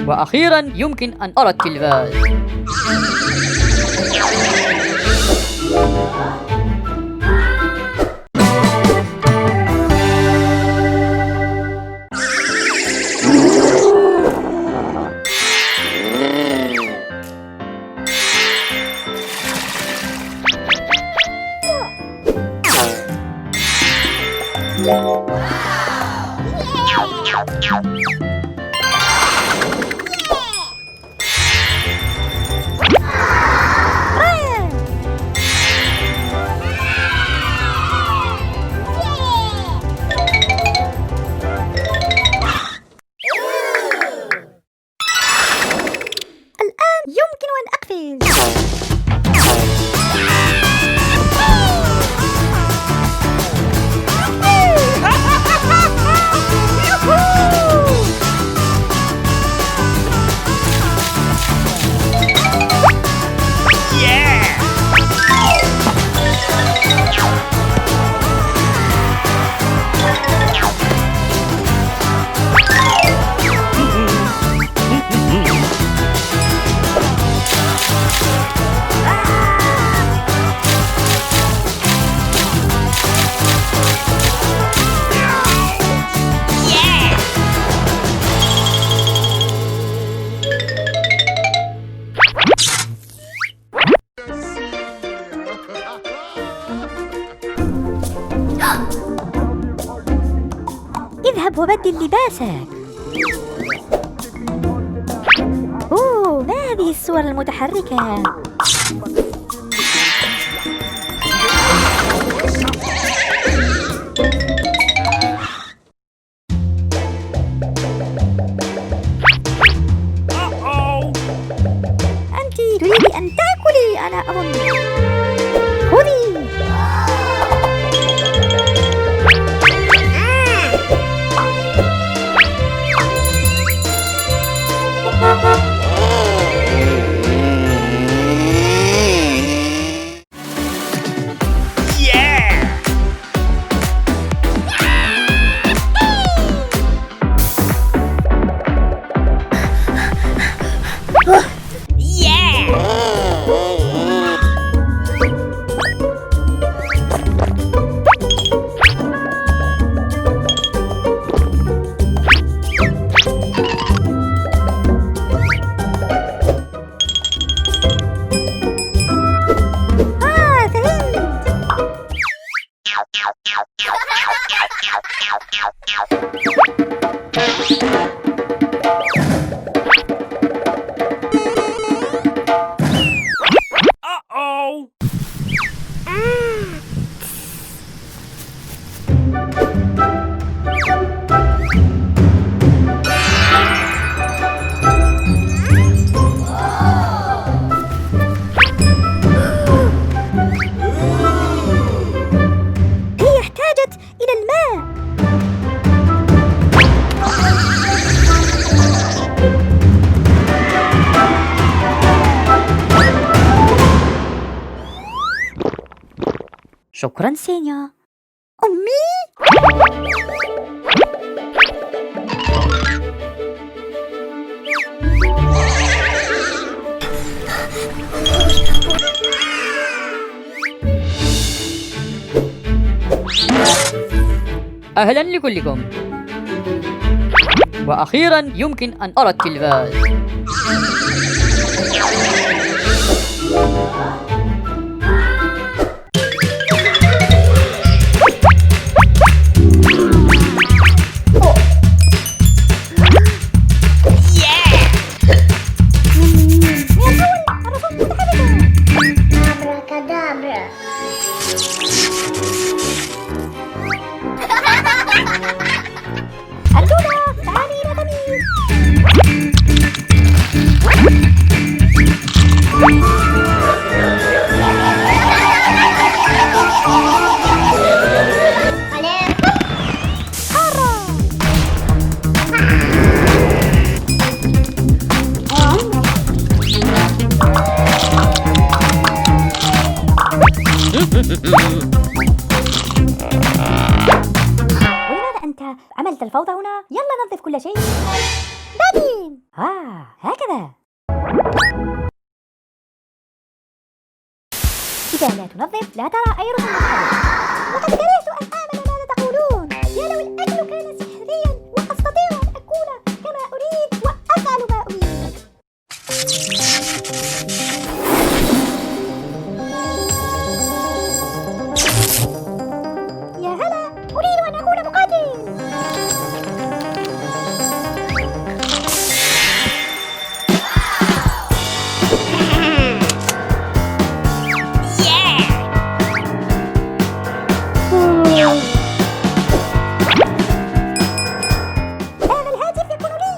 وأخيرا يمكن أن أرى التلفاز. يمكن أن أقفز. اذهب وبدل لباسك. ما هذه الصور المتحركة؟ أنت تريد أن تأكلي أنا أظن. خذي. شكرا سينيا. أمي؟ أهلا لكلكم. وأخيرا يمكن أن أرى التلفاز. تنظف لا ترى أي رسم مختلف. لقد كرهت أن آمن ماذا تقولون. يا لو الأكل كان سحريا وأستطيع أن أكون كما أريد وأفعل ما أريد. يا هلا، أريد أن أكون مقاتل. هذا الهاتف يكون لي.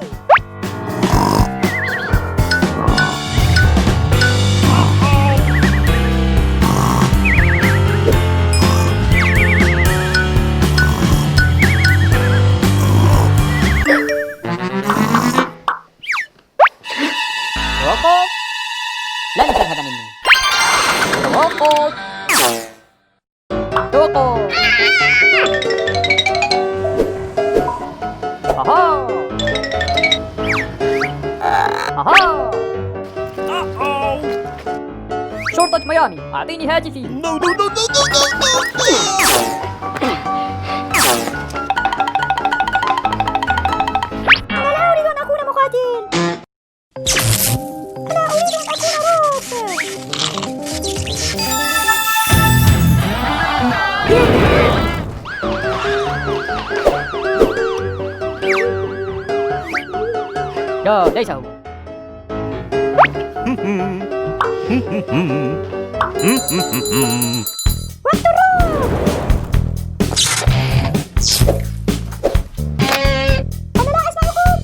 توقف. لن تذهب مني. توقف. توقف. أها. أها. شرطة ميامي، أعطيني هاتفي. أنا لا أريد أن أكون مقاتل. أنا أريد أن أكون روبوت. لا، ليس هو. وقت الروب. أنا لا أسمعكم.